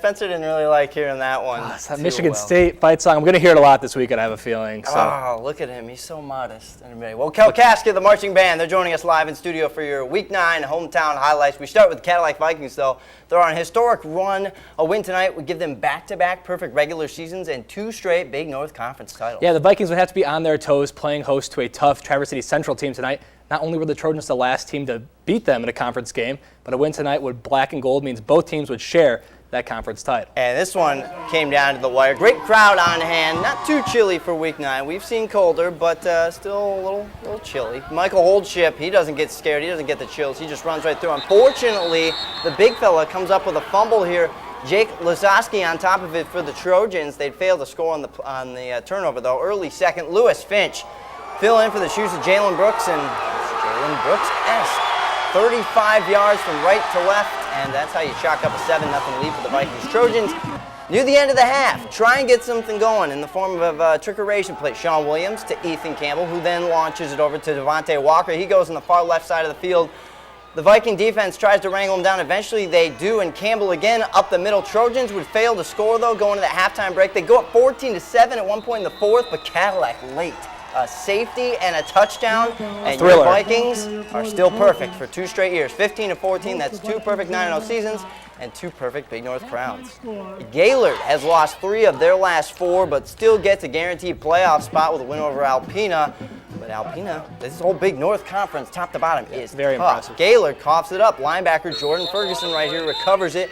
Spencer didn't really like hearing that one. It's that Michigan State fight song. I'm going to hear it a lot this weekend, I have a feeling. So. Oh, look at him. He's so modest. Anyway, well, Kalkaska, the marching band, they're joining us live in studio for your Week 9 hometown highlights. We start with the Cadillac Vikings, though. They're on a historic run. A win tonight would give them back-to-back perfect regular seasons and 2 straight Big North Conference titles. Yeah, the Vikings would have to be on their toes playing host to a tough Traverse City Central team tonight. Not only were the Trojans the last team to beat them in a conference game, but a win tonight with black and gold means both teams would share that conference title. And this one came down to the wire. Great crowd on hand. Not too chilly for Week 9. We've seen colder, but still a little chilly. Michael Holdship, he doesn't get scared. He doesn't get the chills. He just runs right through. Unfortunately, the big fella comes up with a fumble here. Jake Lazowski on top of it for the Trojans. They'd failed to score on the turnover, though. Early second, Lewis Finch fill in for the shoes of Jalen Brooks, and Jalen Brooks-esque. 35 yards from right to left, and that's how you chalk up a 7-0 lead for the Vikings. Trojans, near the end of the half, try and get something going in the form of a trickeration play. Sean Williams to Ethan Campbell, who then launches it over to Devontae Walker. He goes on the far left side of the field. The Viking defense tries to wrangle him down. Eventually they do, and Campbell again up the middle. Trojans would fail to score, though, going to that halftime break. They go up 14-7 at one point in the fourth, but Cadillac late. A safety and a touchdown, and your Vikings are still perfect for 2 straight years. 15-14, that's 2 perfect 9-0 seasons and 2 perfect Big North crowns. Gaylord has lost 3 of their last 4, but still gets a guaranteed playoff spot with a win over Alpena. But Alpena, this whole Big North Conference, top to bottom, is very tough. impressive. Gaylord coughs it up. Linebacker Jordan Ferguson right here recovers it.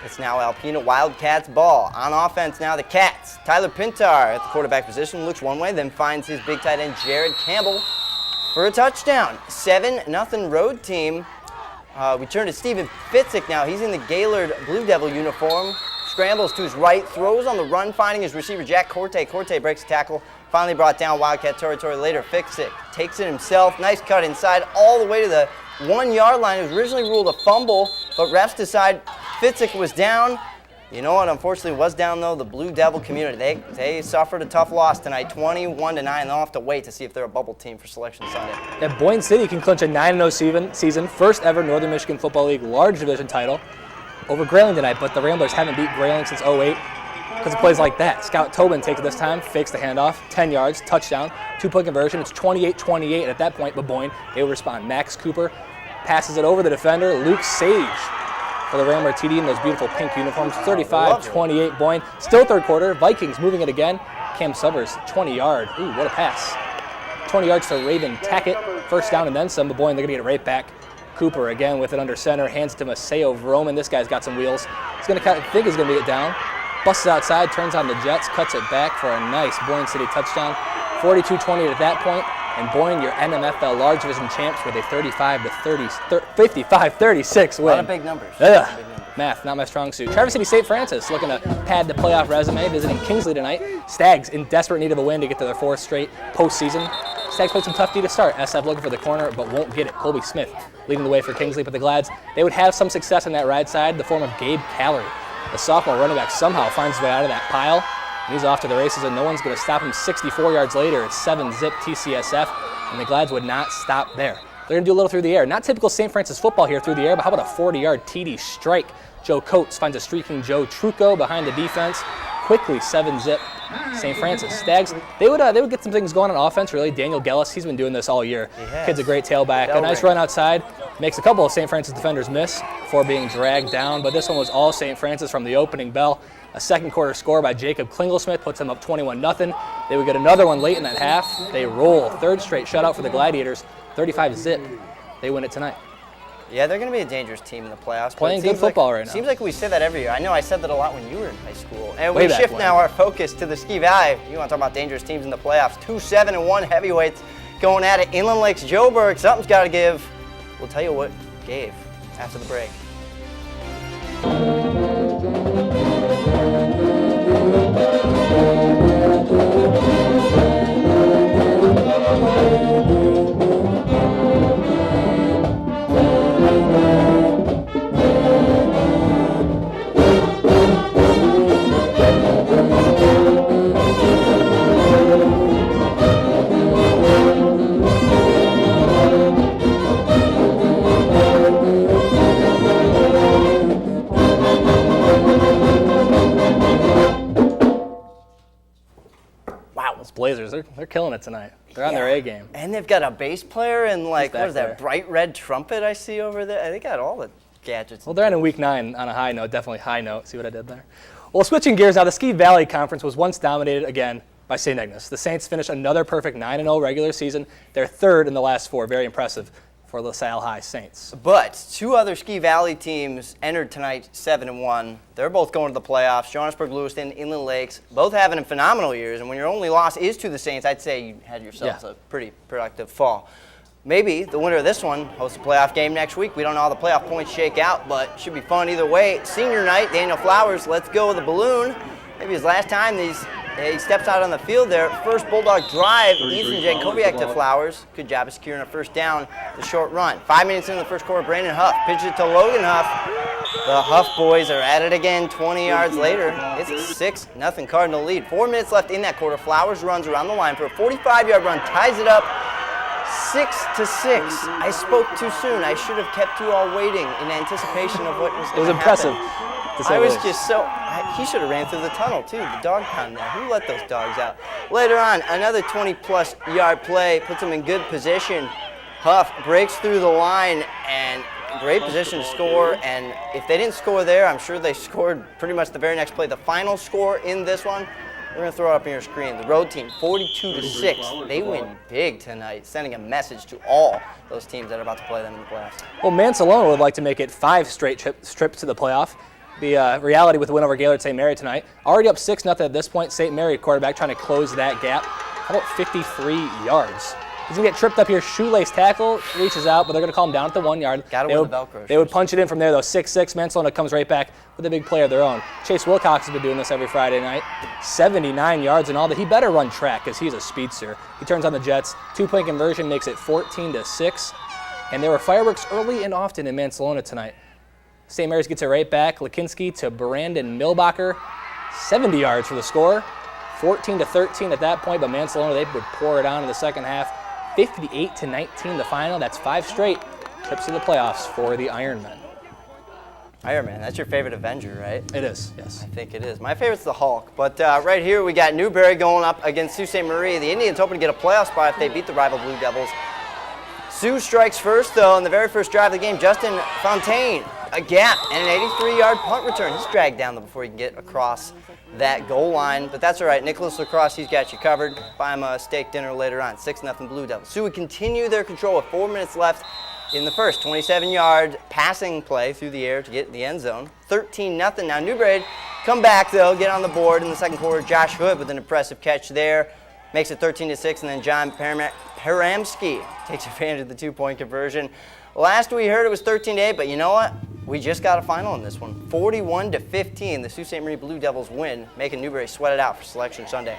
It's now Alpena Wildcats ball. On offense now, the Cats. Tyler Pintar at the quarterback position looks one way, then finds his big tight end Jared Campbell for a touchdown. 7-0 road team. We turn to Steven Fitzik now. He's in the Gaylord Blue Devil uniform. Scrambles to his right, throws on the run, finding his receiver Jack Corte. Corte breaks the tackle, finally brought down Wildcat territory later. Fitzik takes it himself. Nice cut inside all the way to the 1-yard line. It was originally ruled a fumble, but refs decide Fitzik was down. You know what, unfortunately was down, though? The Blue Devil community. They suffered a tough loss tonight, 21-9. They'll have to wait to see if they're a bubble team for Selection Sunday. Yeah, Boyne City can clinch a 9-0 season, first ever Northern Michigan Football League large division title over Grayling tonight, but the Ramblers haven't beat Grayling since 08 because of plays like that. Scout Tobin takes it this time, fakes the handoff, 10 yards, touchdown, 2-point conversion. It's 28-28 at that point, but Boyne, they will respond. Max Cooper passes it over the defender, Luke Sage, for the Rambler TD in those beautiful pink uniforms. 35-28 Boyne. Still third quarter. Vikings moving it again. Cam Subbers, 20-yard. Ooh, what a pass. 20 yards to Raven Tackett. First down and then some, but Boyne, they're going to get it right back. Cooper again with it under center. Hands to Maseo Vroman. This guy's got some wheels. He's going to cut. I think he's going to get it down. Busts it outside, turns on the Jets, cuts it back for a nice Boyne City touchdown. 42-28 at that point. And Boyne, your NMFL large division champs with a 55-36 win. A lot of big numbers. Math, not my strong suit. Traverse City St. Francis looking to pad the playoff resume, visiting Kingsley tonight. Stags in desperate need of a win to get to their 4th straight postseason. Stags played some tough D to start. SF looking for the corner, but won't get it. Colby Smith leading the way for Kingsley, but the Glads, they would have some success on that right side in the form of Gabe Callery. The sophomore running back somehow finds his way out of that pile. And he's off to the races, and no one's going to stop him. 64 yards later, it's 7-zip TCSF, and the Glads would not stop there. They're going to do a little through the air. Not typical St. Francis football here through the air, but how about a 40-yard TD strike? Joe Coates finds a streaking Joe Trucco behind the defense. Quickly 7-zip St. Francis. Stags, they would get some things going on offense, really. Daniel Gellis, he's been doing this all year. Kid's a great tailback. A nice run outside. Makes a couple of St. Francis defenders miss before being dragged down, but this one was all St. Francis from the opening bell. A second quarter score by Jacob Klingelsmith puts them up 21-0. They would get another one late in that half. They roll. 3rd straight shutout for the Gladiators. 35-zip. They win it tonight. Yeah, they're going to be a dangerous team in the playoffs. Playing good football right now. Seems like we say that every year. I know I said that a lot when you were in high school. And we shift now our focus to the Ski Valley. You want to talk about dangerous teams in the playoffs. 2 7-1 heavyweights going at it. Inland Lakes Joburg. Something's got to give. We'll tell you what gave after the break. Blazers. They're killing it tonight. They're on their A game. And they've got a bass player and like, what is that, there? bright red trumpet I see over there? They got all the gadgets. Well, they're ending week 9 on a high note, definitely high note. See what I did there? Well, switching gears now, the Ski Valley Conference was once dominated again by St. Ignace. The Saints finished another perfect 9-0 regular season. They're third in the last 4. Very impressive for LaSalle High Saints. But 2 other Ski Valley teams entered tonight 7-1. They're both going to the playoffs. Johannesburg, Lewiston, Inland Lakes, both having phenomenal years. And when your only loss is to the Saints, I'd say you had yourselves a pretty productive fall. Maybe the winner of this one hosts a playoff game next week. We don't know how the playoff points shake out, but it should be fun either way. Senior night, Daniel Flowers, let's go with the balloon. Maybe his last time he steps out on the field there. First Bulldog drive, Ethan Jankowiak to Flowers. Good job of securing a first down, the short run. 5 minutes into the first quarter, Brandon Huff pitches it to Logan Huff. The Huff boys are at it again 20 yards later. It's a 6-0 Cardinal lead. 4 minutes left in that quarter. Flowers runs around the line for a 45-yard run, ties it up 6-6. I spoke too soon. I should have kept you all waiting in anticipation of what was going to happen. It was impressive. I was just so, he should have ran through the tunnel too, the dog pound there. Who let those dogs out? Later on, another 20-plus yard play puts him in good position. Huff breaks through the line and great position to score. And if they didn't score there, I'm sure they scored pretty much the very next play. The final score in this one, we're going to throw it up on your screen. The road team, 42-6. They win big tonight, sending a message to all those teams that are about to play them in the playoffs. Well, Mansalona would like to make it 5 straight trips to the playoff. The reality with the win over Gaylord St. Mary tonight. Already up 6-0 at this point. St. Mary quarterback trying to close that gap. How about 53 yards? He's going to get tripped up here. Shoelace tackle, reaches out, but they're going to call him down at the 1 yard. Got to win the Velcro. They would punch it in from there, though. 6-6. Mansalona comes right back with a big play of their own. Chase Wilcox has been doing this every Friday night. 79 yards and all that. He better run track because he's a speedster. He turns on the Jets. 2-point conversion makes it 14-6. And there were fireworks early and often in Mansalona tonight. St. Mary's gets it right back. Lakinski to Brandon Milbacher. 70 yards for the score. 14-13 at that point, but Mansalona, they would pour it on in the second half. 58-19 the final. That's 5 straight trips to the playoffs for the Ironmen. Ironman, that's your favorite Avenger, right? It is, yes. I think it is. My favorite's the Hulk. But right here we got Newberry going up against Sault Ste. Marie. The Indians hoping to get a playoff spot if they beat the rival Blue Devils. Sioux strikes first, though, in the very first drive of the game. Justin Fontaine, a gap, and an 83-yard punt return. He's dragged down before he can get across that goal line. But that's all right. Nicholas Lacrosse, he's got you covered. Buy him a steak dinner later on. 6-0 Blue Devils. Sioux would continue their control with 4 minutes left in the first. 27-yard passing play through the air to get in the end zone. 13-0. Now Newberry come back, though, get on the board in the second quarter. Josh Hood with an impressive catch there. Makes it 13-6, and then John Paramsky takes advantage of the 2-point conversion. Last we heard it was 13-8, but you know what? We just got a final in this one. 41-15, the Sault Ste. Marie Blue Devils win, making Newberry sweat it out for Selection Sunday.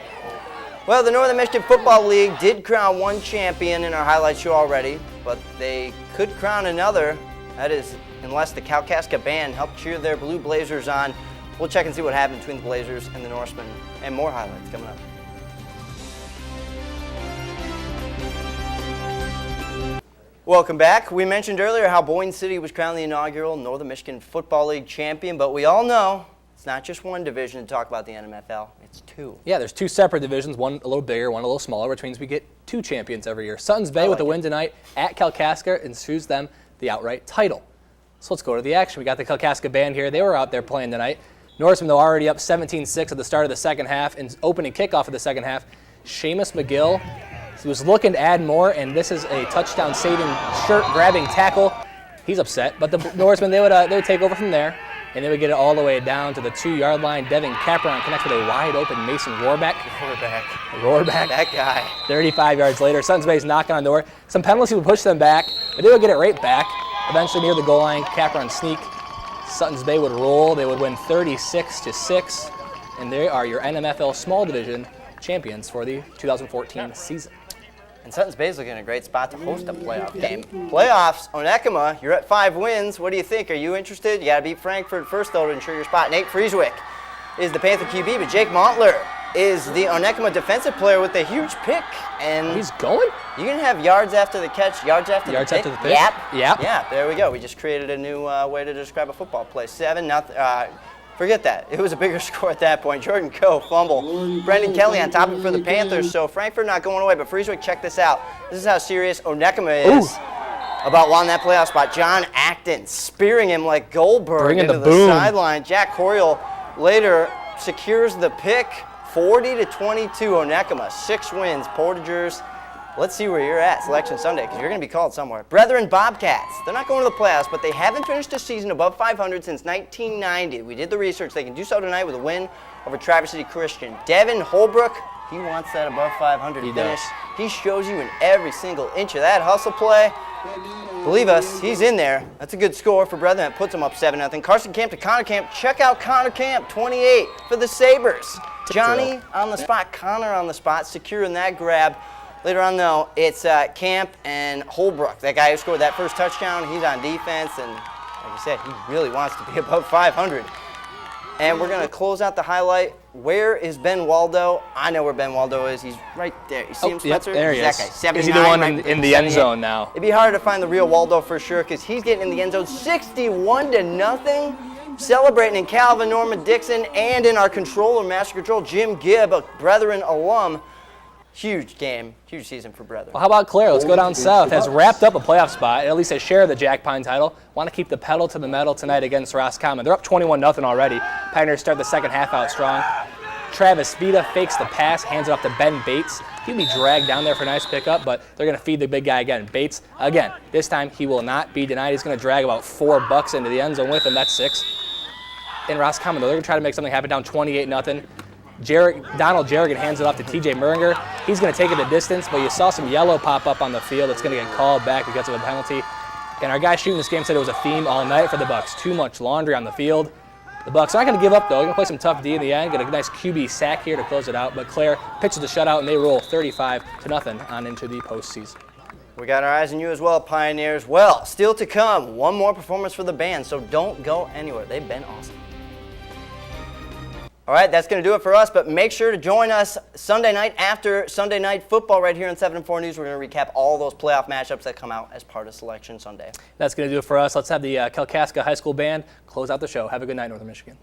Well, the Northern Michigan Football League did crown one champion in our highlight show already, but they could crown another. That is, unless the Kalkaska band helped cheer their Blue Blazers on. We'll check and see what happened between the Blazers and the Norsemen, and more highlights coming up. Welcome back. We mentioned earlier how Boyne City was crowned the inaugural Northern Michigan Football League champion, but we all know it's not just one division to talk about the NMFL, it's 2. Yeah, there's 2 separate divisions, one a little bigger, one a little smaller, which means we get 2 champions every year. Suttons Bay with a win tonight at Kalkaska ensures them the outright title. So let's go to the action. We got the Kalkaska band here. They were out there playing tonight. Norsemen, though, already up 17-6 at the start of the second half, and opening kickoff of the second half. Seamus McGill, he was looking to add more, and this is a touchdown-saving, shirt-grabbing tackle. He's upset, but the Norsemen, they would take over from there, and they would get it all the way down to the 2-yard line. Devin Capron connects with a wide-open Mason Rohrback. Rohrback. That guy. 35 yards later, Suttons Bay's knocking on the door. Some penalties would push them back, but they would get it right back. Eventually, near the goal line, Capron sneak. Suttons Bay would roll. They would win 36-6, and they are your NMFL Small Division champions for the 2014 season. And Suttons Bay is looking in a great spot to host a playoff game. Playoffs, Onekama, you're at 5 wins. What do you think? Are you interested? You got to beat Frankfurt first, though, to ensure your spot. Nate Frieswick is the Panther QB, but Jake Montler is the Onekama defensive player with a huge pick. And he's going? You can have yards after the catch, yards after the pick. Yep. Yeah, there we go. We just created a new way to describe a football play. Forget that. It was a bigger score at that point. Jordan Coe, fumble. Brendan Kelly on top of it for the Panthers. So Frankfurt not going away, but Frieswick, check this out. This is how serious Onekama is about wanting that playoff spot. John Acton spearing him like Goldberg into the sideline. Jack Coryell later secures the pick. 40-22 Onekama. 6 wins. Portagers. Let's see where you're at Selection Sunday, because you're going to be called somewhere. Brethren Bobcats. They're not going to the playoffs, but they haven't finished a season above 500 since 1990. We did the research. They can do so tonight with a win over Traverse City Christian. Devin Holbrook, he wants that above 500 finish. He shows you in every single inch of that hustle play. Believe us, he's in there. That's a good score for Brethren. That puts them up 7-0. Carson Camp to Connor Camp. Check out Connor Camp, 28 for the Sabres. Johnny on the spot, Connor on the spot, securing that grab. Later on, though, it's Camp and Holbrook. That guy who scored that first touchdown, he's on defense, and like I said, he really wants to be above 500. And we're going to close out the highlight. Where is Ben Waldo? I know where Ben Waldo is. He's right there. You see him, Spencer? Yep, there he is. That guy, 79. Is he the one in the end zone now? It'd be hard to find the real Waldo for sure, because he's getting in the end zone 61-0. Celebrating in Calvin, Norman Dixon, and in our controller, Master Control, Jim Gibb, a Brethren alum. Huge game, huge season for Brethren. Well, how about Claire? Let's go down south. Has wrapped up a playoff spot, at least a share of the Jack Pine title. Want to keep the pedal to the metal tonight against Roscommon. They're up 21-0 already. Pioneers start the second half out strong. Travis Vida fakes the pass, hands it off to Ben Bates. He'll be dragged down there for a nice pickup, but they're going to feed the big guy again. Bates, again, this time he will not be denied. He's going to drag about $4 into the end zone with him. That's 6. In Roscommon, though, they're going to try to make something happen down 28-0. Donald Jerrigan hands it off to TJ Muringer. He's going to take it the distance, but you saw some yellow pop up on the field. It's going to get called back because of a penalty. And our guy shooting this game said it was a theme all night for the Bucks. Too much laundry on the field. The Bucks aren't going to give up, though. They're going to play some tough D in the end, get a nice QB sack here to close it out. But Claire pitches the shutout, and they roll 35-0 on into the postseason. We got our eyes on you as well, Pioneers. Well, still to come, one more performance for the band, so don't go anywhere. They've been awesome. All right, that's going to do it for us, but make sure to join us Sunday night after Sunday Night Football right here on 7-4 News. We're going to recap all those playoff matchups that come out as part of Selection Sunday. That's going to do it for us. Let's have the Kalkaska High School Band close out the show. Have a good night, Northern Michigan.